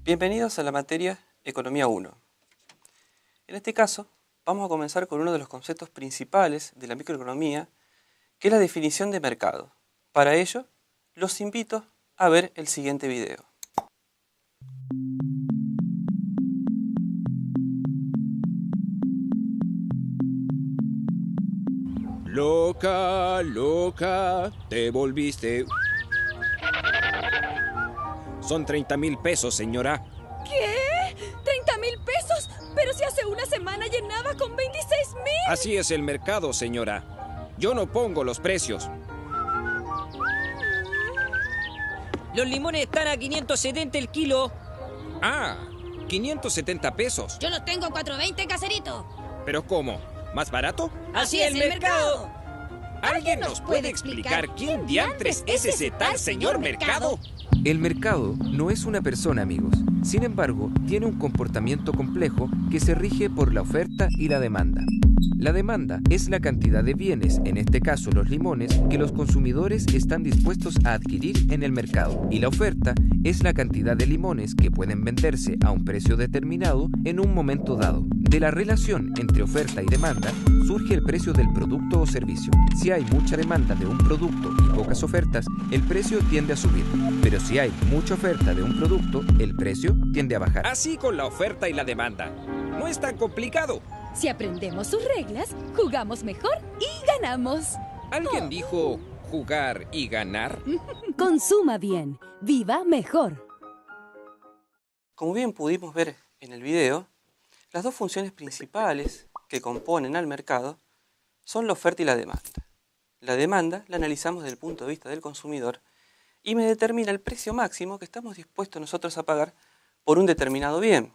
Bienvenidos a la materia Economía 1. En este caso, vamos a comenzar con uno de los conceptos principales de la microeconomía, que es la definición de mercado. Para ello, los invito a ver el siguiente video. Loca, loca, te volviste. Son 30,000 pesos, señora. ¿Qué? ¿30,000 pesos? Pero si hace una semana llenaba con 26,000. Así es el mercado, señora. Yo no pongo los precios. Los limones están a 570 el kilo. Ah, 570 pesos. Yo los tengo a 420, caserito. ¿Pero cómo? ¿Más barato? Así es el mercado. ¿Alguien nos puede explicar quién diantres es ese tal señor mercado? El mercado no es una persona, amigos. Sin embargo, tiene un comportamiento complejo que se rige por la oferta y la demanda. La demanda es la cantidad de bienes, en este caso los limones, que los consumidores están dispuestos a adquirir en el mercado. Y la oferta es la cantidad de limones que pueden venderse a un precio determinado en un momento dado. De la relación entre oferta y demanda surge el precio del producto o servicio. Si hay mucha demanda de un producto y pocas ofertas, el precio tiende a subir. Pero si hay mucha oferta de un producto, el precio tiende a bajar. Así con la oferta y la demanda. No es tan complicado. Si aprendemos sus reglas, jugamos mejor y ganamos. ¿Alguien dijo jugar y ganar? Consuma bien, viva mejor. Como bien pudimos ver en el video, las dos funciones principales que componen al mercado son la oferta y la demanda. La demanda la analizamos desde el punto de vista del consumidor y me determina el precio máximo que estamos dispuestos nosotros a pagar por un determinado bien.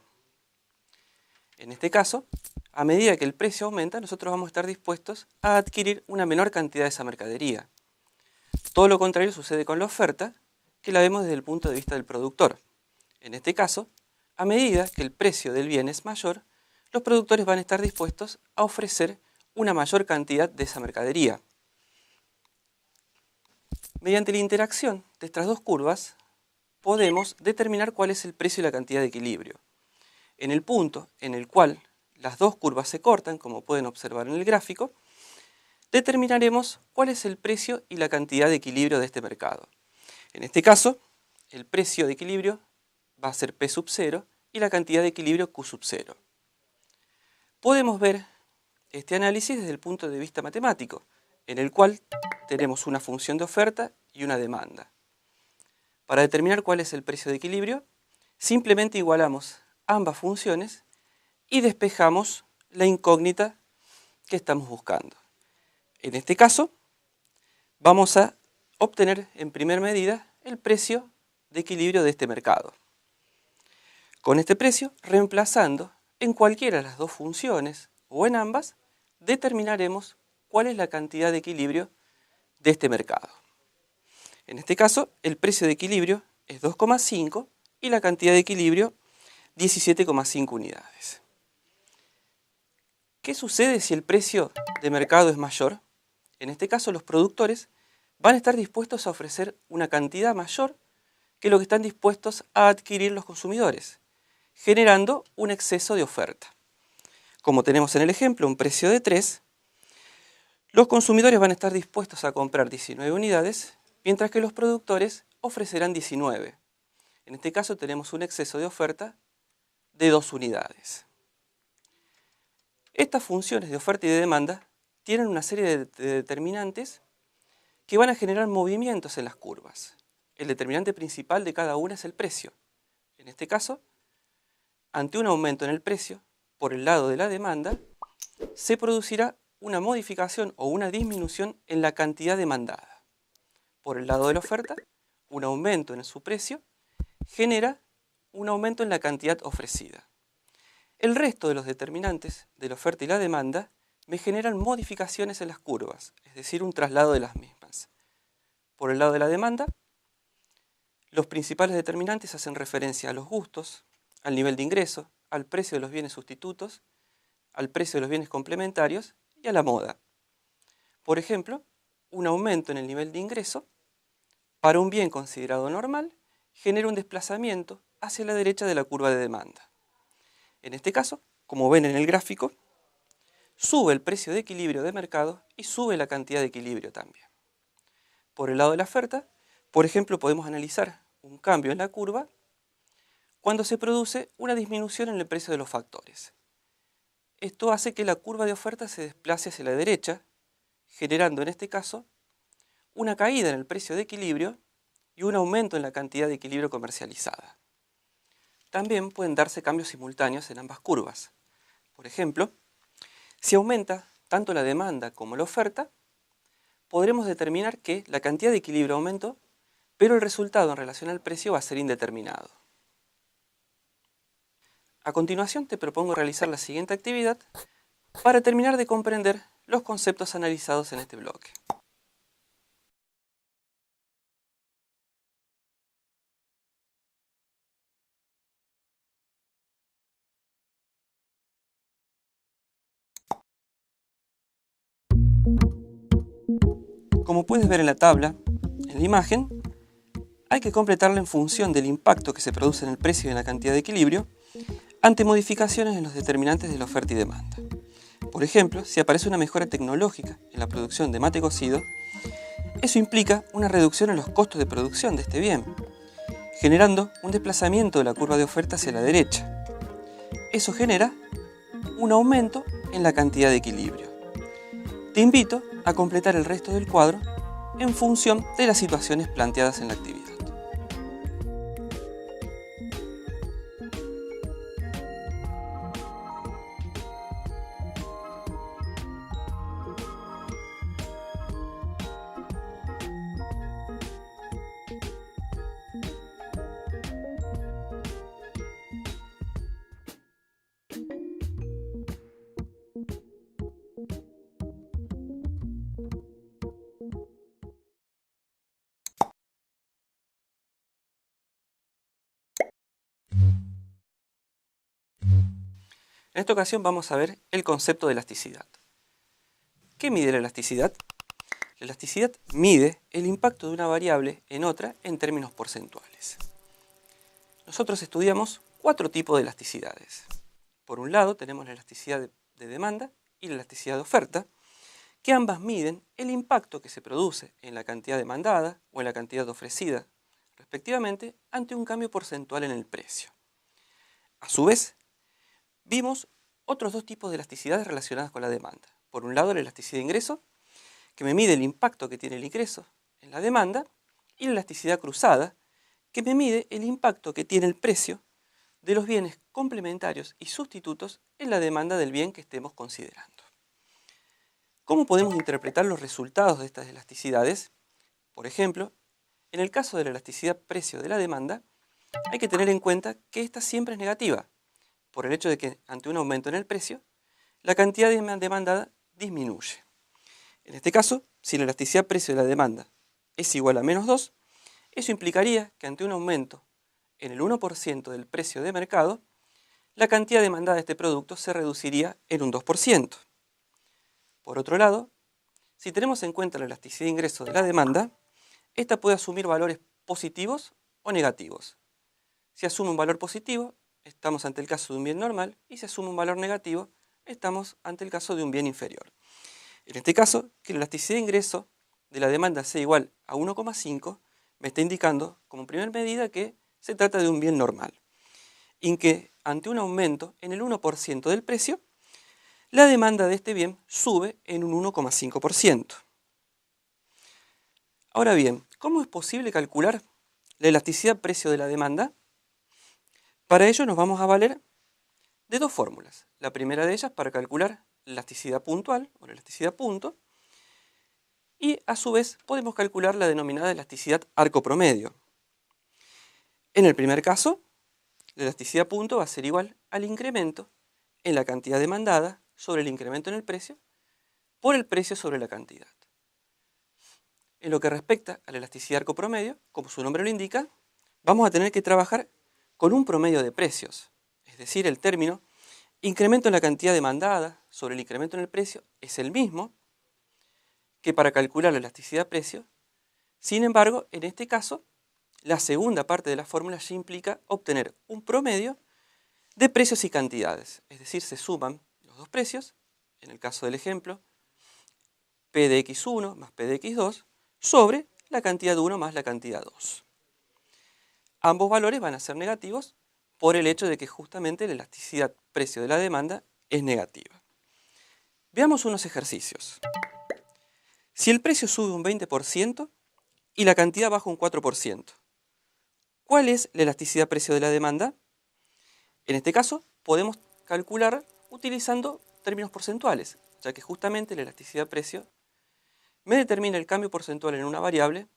En este caso, a medida que el precio aumenta, nosotros vamos a estar dispuestos a adquirir una menor cantidad de esa mercadería. Todo lo contrario sucede con la oferta, que la vemos desde el punto de vista del productor. En este caso, a medida que el precio del bien es mayor, los productores van a estar dispuestos a ofrecer una mayor cantidad de esa mercadería. Mediante la interacción de estas dos curvas, podemos determinar cuál es el precio y la cantidad de equilibrio. En el punto en el cual las dos curvas se cortan, como pueden observar en el gráfico, determinaremos cuál es el precio y la cantidad de equilibrio de este mercado. En este caso, el precio de equilibrio va a ser P sub 0 y la cantidad de equilibrio Q sub 0. Podemos ver este análisis desde el punto de vista matemático, en el cual tenemos una función de oferta y una demanda. Para determinar cuál es el precio de equilibrio, simplemente igualamos ambas funciones y despejamos la incógnita que estamos buscando. En este caso, vamos a obtener en primera medida el precio de equilibrio de este mercado. Con este precio, reemplazando en cualquiera de las dos funciones o en ambas, determinaremos cuál es la cantidad de equilibrio de este mercado. En este caso, el precio de equilibrio es 2,5 y la cantidad de equilibrio 17,5 unidades. ¿Qué sucede si el precio de mercado es mayor? En este caso, los productores van a estar dispuestos a ofrecer una cantidad mayor que lo que están dispuestos a adquirir los consumidores, generando un exceso de oferta. Como tenemos en el ejemplo un precio de 3, los consumidores van a estar dispuestos a comprar 19 unidades, mientras que los productores ofrecerán 19. En este caso tenemos un exceso de oferta de 2 unidades. Estas funciones de oferta y de demanda tienen una serie de determinantes que van a generar movimientos en las curvas. El determinante principal de cada una es el precio. En este caso, ante un aumento en el precio, por el lado de la demanda, se producirá una modificación o una disminución en la cantidad demandada. Por el lado de la oferta, un aumento en su precio genera un aumento en la cantidad ofrecida. El resto de los determinantes de la oferta y la demanda me generan modificaciones en las curvas, es decir, un traslado de las mismas. Por el lado de la demanda, los principales determinantes hacen referencia a los gustos, al nivel de ingreso, al precio de los bienes sustitutos, al precio de los bienes complementarios y a la moda. Por ejemplo, un aumento en el nivel de ingreso para un bien considerado normal genera un desplazamiento hacia la derecha de la curva de demanda. En este caso, como ven en el gráfico, sube el precio de equilibrio de mercado y sube la cantidad de equilibrio también. Por el lado de la oferta, por ejemplo, podemos analizar un cambio en la curva cuando se produce una disminución en el precio de los factores. Esto hace que la curva de oferta se desplace hacia la derecha, generando en este caso una caída en el precio de equilibrio y un aumento en la cantidad de equilibrio comercializada. También pueden darse cambios simultáneos en ambas curvas. Por ejemplo, si aumenta tanto la demanda como la oferta, podremos determinar que la cantidad de equilibrio aumentó, pero el resultado en relación al precio va a ser indeterminado. A continuación te propongo realizar la siguiente actividad para terminar de comprender los conceptos analizados en este bloque. Como puedes ver en la tabla, en la imagen, hay que completarla en función del impacto que se produce en el precio y en la cantidad de equilibrio ante modificaciones en los determinantes de la oferta y demanda. Por ejemplo, si aparece una mejora tecnológica en la producción de mate cocido, eso implica una reducción en los costos de producción de este bien, generando un desplazamiento de la curva de oferta hacia la derecha. Eso genera un aumento en la cantidad de equilibrio. Te invito a completar el resto del cuadro en función de las situaciones planteadas en la actividad. En esta ocasión vamos a ver el concepto de elasticidad. ¿Qué mide la elasticidad? La elasticidad mide el impacto de una variable en otra en términos porcentuales. Nosotros estudiamos 4 tipos de elasticidades. Por un lado tenemos la elasticidad de demanda y la elasticidad de oferta, que ambas miden el impacto que se produce en la cantidad demandada o en la cantidad ofrecida, respectivamente, ante un cambio porcentual en el precio. A su vez, vimos otros 2 tipos de elasticidades relacionadas con la demanda. Por un lado, la elasticidad de ingreso, que me mide el impacto que tiene el ingreso en la demanda, y la elasticidad cruzada, que me mide el impacto que tiene el precio de los bienes complementarios y sustitutos en la demanda del bien que estemos considerando. ¿Cómo podemos interpretar los resultados de estas elasticidades? Por ejemplo, en el caso de la elasticidad precio de la demanda, hay que tener en cuenta que esta siempre es negativa, por el hecho de que ante un aumento en el precio, la cantidad demandada disminuye. En este caso, si la elasticidad precio de la demanda es igual a menos 2, eso implicaría que ante un aumento en el 1% del precio de mercado, la cantidad demandada de este producto se reduciría en un 2%. Por otro lado, si tenemos en cuenta la elasticidad de ingreso de la demanda, esta puede asumir valores positivos o negativos. Si asume un valor positivo, estamos ante el caso de un bien normal, y si asume un valor negativo, estamos ante el caso de un bien inferior. En este caso, que la elasticidad de ingreso de la demanda sea igual a 1,5, me está indicando como primera medida que se trata de un bien normal, y que ante un aumento en el 1% del precio, la demanda de este bien sube en un 1,5%. Ahora bien, ¿cómo es posible calcular la elasticidad precio de la demanda? Para ello nos vamos a valer de 2 fórmulas. La primera de ellas para calcular la elasticidad puntual o la elasticidad punto, y a su vez podemos calcular la denominada elasticidad arco promedio. En el primer caso, la elasticidad punto va a ser igual al incremento en la cantidad demandada sobre el incremento en el precio por el precio sobre la cantidad. En lo que respecta a la elasticidad arco promedio, como su nombre lo indica, vamos a tener que trabajar con un promedio de precios, es decir, el término incremento en la cantidad demandada sobre el incremento en el precio es el mismo que para calcular la elasticidad precio. Sin embargo, en este caso, La segunda parte de la fórmula ya implica obtener un promedio de precios y cantidades. Es decir, se suman los dos precios, en el caso del ejemplo, P de x1 más P de x2, sobre la cantidad 1 más la cantidad 2. Ambos valores van a ser negativos por el hecho de que justamente la elasticidad precio de la demanda es negativa. Veamos unos ejercicios. Si el precio sube un 20% y la cantidad baja un 4%, ¿cuál es la elasticidad precio de la demanda? En este caso, podemos calcular utilizando términos porcentuales, ya que justamente la elasticidad precio me determina el cambio porcentual en una variable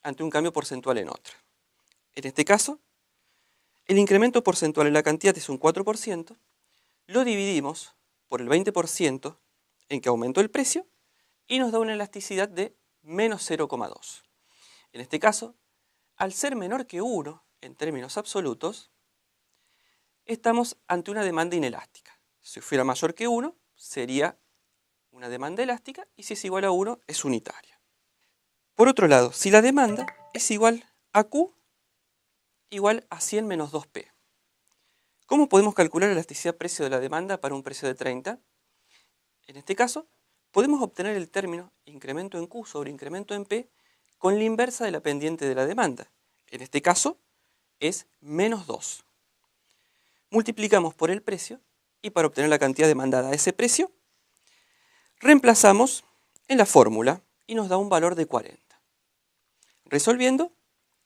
ante un cambio porcentual en otra. En este caso, el incremento porcentual en la cantidad es un 4%, lo dividimos por el 20% en que aumentó el precio y nos da una elasticidad de menos 0,2. En este caso, al ser menor que 1 en términos absolutos, estamos ante una demanda inelástica. Si fuera mayor que 1, sería una demanda elástica, y si es igual a 1, es unitaria. Por otro lado, si la demanda es igual a Q igual a 100 menos 2P. ¿Cómo podemos calcular la elasticidad precio de la demanda para un precio de 30? En este caso, podemos obtener el término incremento en Q sobre incremento en P con la inversa de la pendiente de la demanda. En este caso, es menos 2. Multiplicamos por el precio y para obtener la cantidad demandada a ese precio, reemplazamos en la fórmula y nos da un valor de 40. Resolviendo,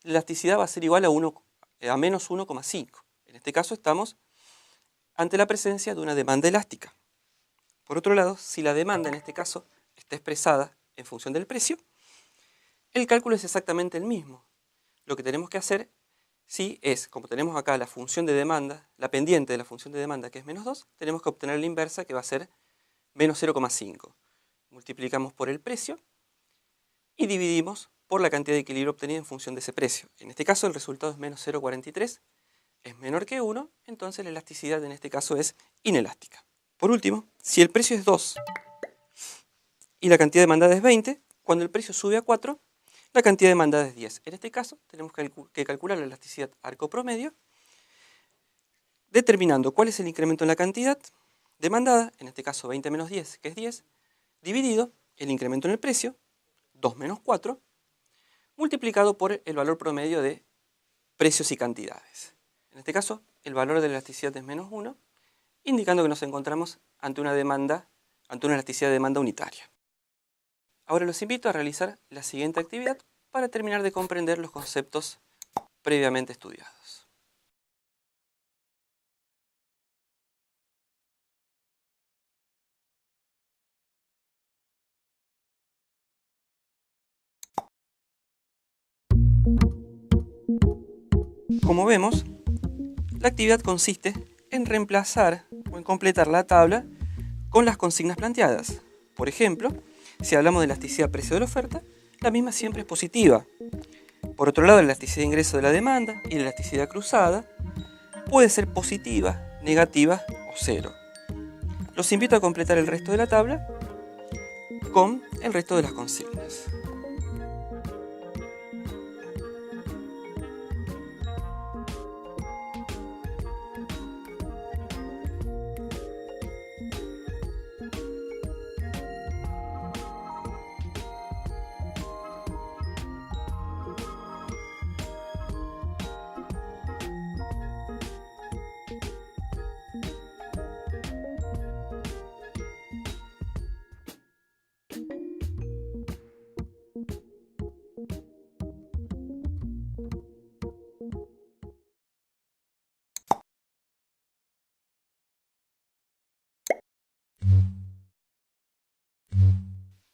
la elasticidad va a ser igual a menos 1,5. En este caso estamos ante la presencia de una demanda elástica. Por otro lado, si la demanda en este caso está expresada en función del precio, el cálculo es exactamente el mismo. Lo que tenemos que hacer es, como tenemos acá la función de demanda, la pendiente de la función de demanda que es menos 2, tenemos que obtener la inversa que va a ser menos 0,5. Multiplicamos por el precio y dividimos por la cantidad de equilibrio obtenida en función de ese precio. En este caso el resultado es menos 0,43, es menor que 1, entonces la elasticidad en este caso es inelástica. Por último, si el precio es 2 y la cantidad demandada es 20, cuando el precio sube a 4, la cantidad demandada es 10. En este caso tenemos que calcular la elasticidad arco promedio, determinando cuál es el incremento en la cantidad demandada, en este caso 20 menos 10, que es 10, dividido el incremento en el precio, 2 menos 4, multiplicado por el valor promedio de precios y cantidades. En este caso, el valor de la elasticidad es menos 1, indicando que nos encontramos ante una elasticidad de demanda unitaria. Ahora los invito a realizar la siguiente actividad para terminar de comprender los conceptos previamente estudiados. Como vemos, la actividad consiste en reemplazar o en completar la tabla con las consignas planteadas. Por ejemplo, si hablamos de elasticidad precio de la oferta, la misma siempre es positiva. Por otro lado, la elasticidad de ingreso de la demanda y la elasticidad cruzada puede ser positiva, negativa o cero. Los invito a completar el resto de la tabla con el resto de las consignas.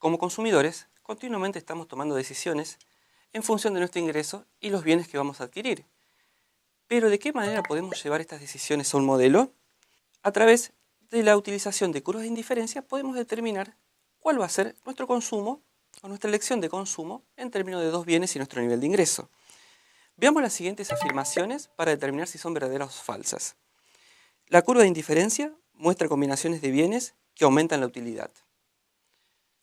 Como consumidores, continuamente estamos tomando decisiones en función de nuestro ingreso y los bienes que vamos a adquirir. Pero ¿de qué manera podemos llevar estas decisiones a un modelo? A través de la utilización de curvas de indiferencia podemos determinar cuál va a ser nuestro consumo o nuestra elección de consumo en términos de dos bienes y nuestro nivel de ingreso. Veamos las siguientes afirmaciones para determinar si son verdaderas o falsas. La curva de indiferencia muestra combinaciones de bienes que aumentan la utilidad.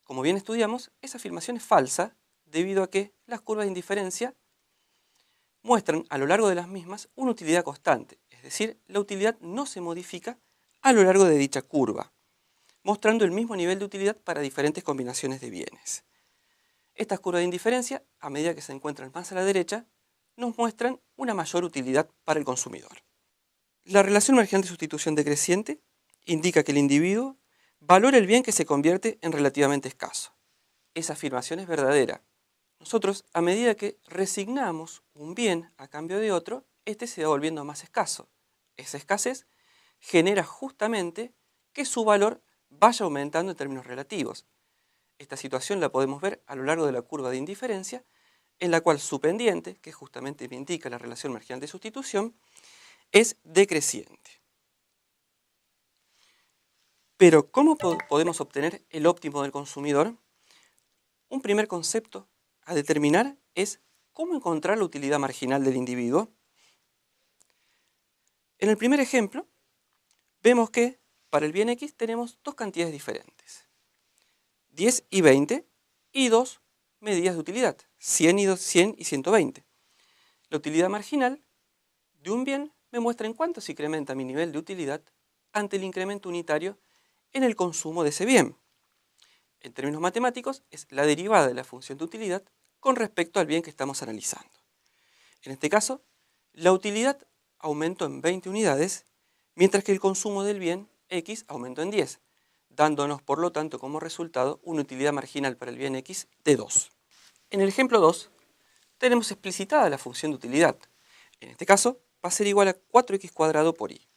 Como bien estudiamos, esa afirmación es falsa debido a que las curvas de indiferencia muestran a lo largo de las mismas una utilidad constante, es decir, la utilidad no se modifica a lo largo de dicha curva, mostrando el mismo nivel de utilidad para diferentes combinaciones de bienes. Estas curvas de indiferencia, a medida que se encuentran más a la derecha, nos muestran una mayor utilidad para el consumidor. La relación marginal de sustitución decreciente indica que el individuo valora el bien que se convierte en relativamente escaso. Esa afirmación es verdadera. Nosotros, a medida que resignamos un bien a cambio de otro, este se va volviendo más escaso. Esa escasez genera justamente que su valor vaya aumentando en términos relativos. Esta situación la podemos ver a lo largo de la curva de indiferencia, en la cual su pendiente, que justamente me indica la relación marginal de sustitución, es decreciente. Pero, ¿cómo podemos obtener el óptimo del consumidor? Un primer concepto a determinar es cómo encontrar la utilidad marginal del individuo. En el primer ejemplo, vemos que para el bien X tenemos dos cantidades diferentes, 10 y 20, y dos medidas de utilidad, 100 y 120. La utilidad marginal de un bien me muestra en cuánto se incrementa mi nivel de utilidad ante el incremento unitario en el consumo de ese bien. En términos matemáticos, es la derivada de la función de utilidad con respecto al bien que estamos analizando. En este caso, la utilidad aumentó en 20 unidades, mientras que el consumo del bien X aumentó en 10, dándonos por lo tanto como resultado una utilidad marginal para el bien X de 2. En el ejemplo 2, tenemos explicitada la función de utilidad. En este caso, va a ser igual a 4x² por y.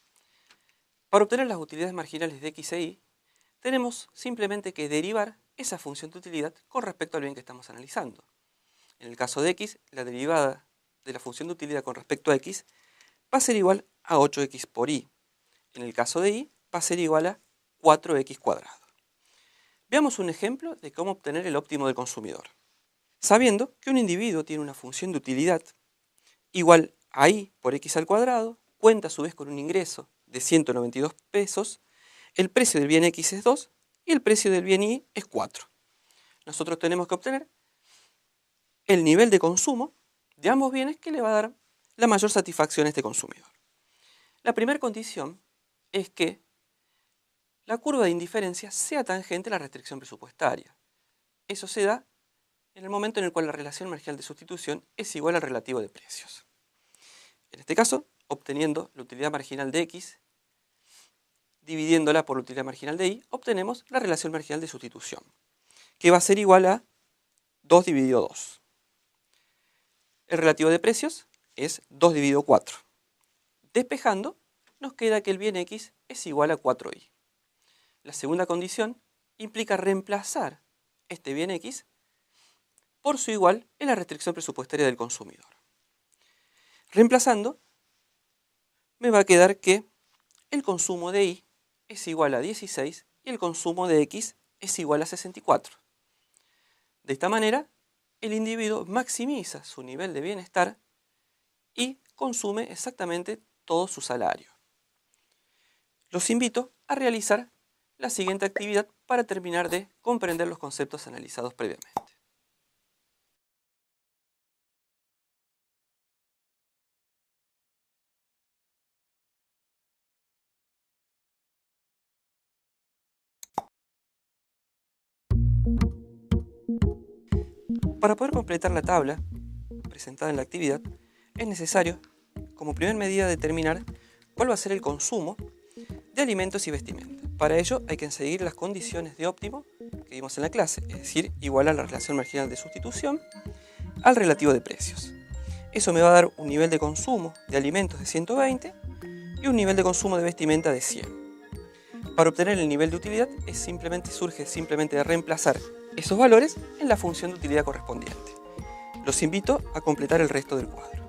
Para obtener las utilidades marginales de x e y, tenemos simplemente que derivar esa función de utilidad con respecto al bien que estamos analizando. En el caso de x, la derivada de la función de utilidad con respecto a x va a ser igual a 8x por y. En el caso de y, va a ser igual a 4x². Veamos un ejemplo de cómo obtener el óptimo del consumidor. Sabiendo que un individuo tiene una función de utilidad igual a y por x², cuenta a su vez con un ingreso de 192 pesos, el precio del bien X es 2 y el precio del bien Y es 4. Nosotros tenemos que obtener el nivel de consumo de ambos bienes que le va a dar la mayor satisfacción a este consumidor. La primera condición es que la curva de indiferencia sea tangente a la restricción presupuestaria. Eso se da en el momento en el cual la relación marginal de sustitución es igual al relativo de precios. En este caso, obteniendo la utilidad marginal de X, dividiéndola por la utilidad marginal de Y, obtenemos la relación marginal de sustitución, que va a ser igual a 2 dividido 2. El relativo de precios es 2 dividido 4. Despejando, nos queda que el bien X es igual a 4y. La segunda condición implica reemplazar este bien X por su igual en la restricción presupuestaria del consumidor. Reemplazando, me va a quedar que el consumo de Y es igual a 16 y el consumo de X es igual a 64. De esta manera, el individuo maximiza su nivel de bienestar y consume exactamente todo su salario. Los invito a realizar la siguiente actividad para terminar de comprender los conceptos analizados previamente. Para poder completar la tabla presentada en la actividad, es necesario, como primera medida, determinar cuál va a ser el consumo de alimentos y vestimenta. Para ello hay que seguir las condiciones de óptimo que vimos en la clase, es decir, igualar la relación marginal de sustitución al relativo de precios. Eso me va a dar un nivel de consumo de alimentos de 120 y un nivel de consumo de vestimenta de 100. Para obtener el nivel de utilidad surge simplemente de reemplazar esos valores en la función de utilidad correspondiente. Los invito a completar el resto del cuadro.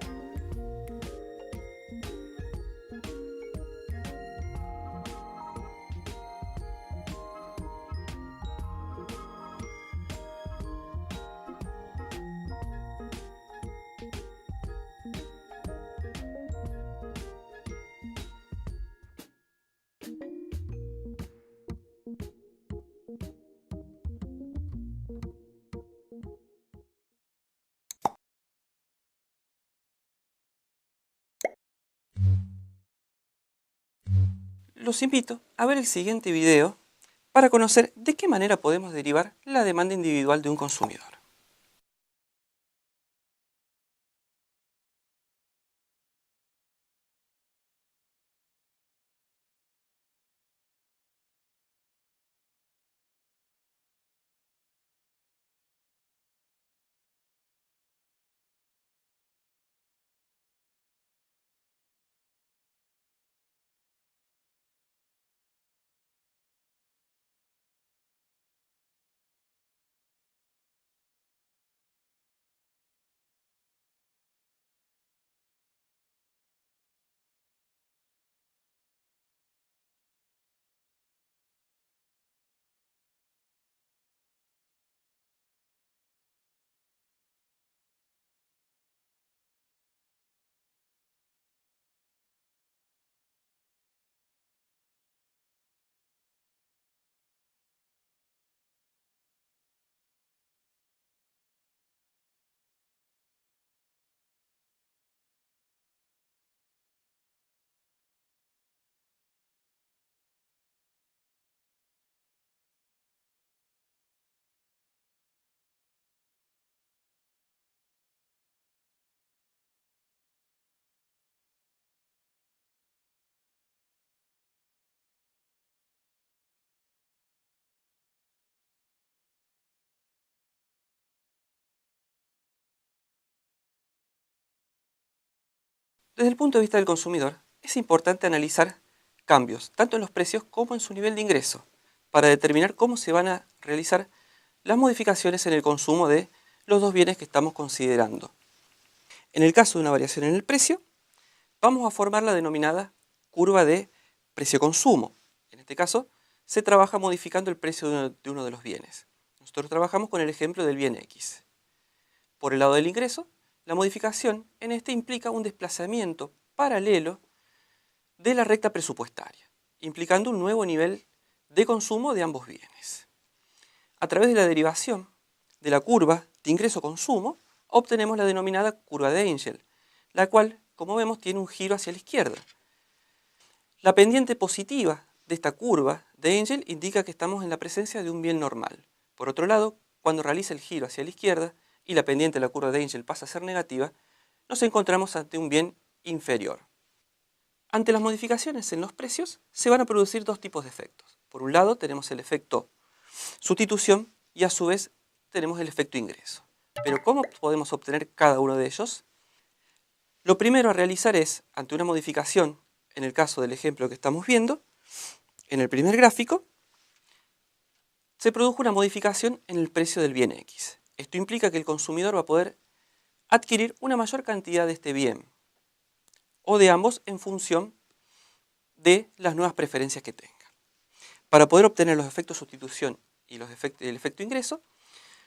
los invito a ver el siguiente video para conocer de qué manera podemos derivar la demanda individual de un consumidor. Desde el punto de vista del consumidor, es importante analizar cambios, tanto en los precios como en su nivel de ingreso, para determinar cómo se van a realizar las modificaciones en el consumo de los dos bienes que estamos considerando. En el caso de una variación en el precio, vamos a formar la denominada curva de precio-consumo. En este caso, se trabaja modificando el precio de uno de los bienes. Nosotros trabajamos con el ejemplo del bien X. Por el lado del ingreso, la modificación en este implica un desplazamiento paralelo de la recta presupuestaria, implicando un nuevo nivel de consumo de ambos bienes. A través de la derivación de la curva de ingreso-consumo, obtenemos la denominada curva de Engel, la cual, como vemos, tiene un giro hacia la izquierda. La pendiente positiva de esta curva de Engel indica que estamos en la presencia de un bien normal. Por otro lado, cuando realiza el giro hacia la izquierda y la pendiente de la curva de Engel pasa a ser negativa, nos encontramos ante un bien inferior. Ante las modificaciones en los precios, se van a producir dos tipos de efectos. Por un lado, tenemos el efecto sustitución y a su vez tenemos el efecto ingreso. Pero ¿cómo podemos obtener cada uno de ellos? Lo primero a realizar es, ante una modificación, en el caso del ejemplo que estamos viendo, en el primer gráfico, se produjo una modificación en el precio del bien X. Esto implica que el consumidor va a poder adquirir una mayor cantidad de este bien, o de ambos en función de las nuevas preferencias que tenga. Para poder obtener los efectos sustitución y el efecto ingreso,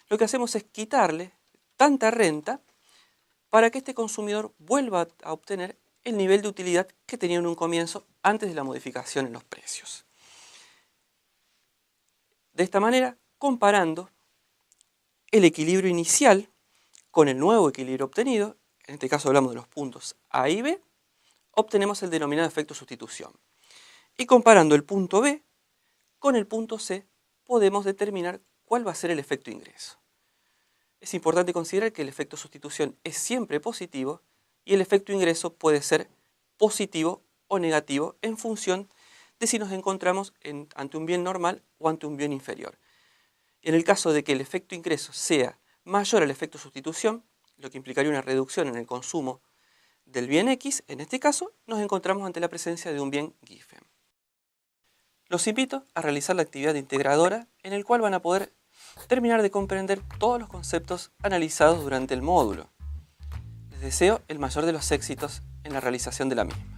lo que hacemos es quitarle tanta renta para que este consumidor vuelva a obtener el nivel de utilidad que tenía en un comienzo antes de la modificación en los precios. De esta manera, comparando el equilibrio inicial con el nuevo equilibrio obtenido, en este caso hablamos de los puntos A y B, obtenemos el denominado efecto sustitución. Y comparando el punto B con el punto C, podemos determinar cuál va a ser el efecto ingreso. Es importante considerar que el efecto sustitución es siempre positivo y el efecto ingreso puede ser positivo o negativo en función de si nos encontramos ante un bien normal o ante un bien inferior. En el caso de que el efecto ingreso sea mayor al efecto sustitución, lo que implicaría una reducción en el consumo del bien X, en este caso nos encontramos ante la presencia de un bien Giffen. Los invito a realizar la actividad integradora en el cual van a poder terminar de comprender todos los conceptos analizados durante el módulo. Les deseo el mayor de los éxitos en la realización de la misma.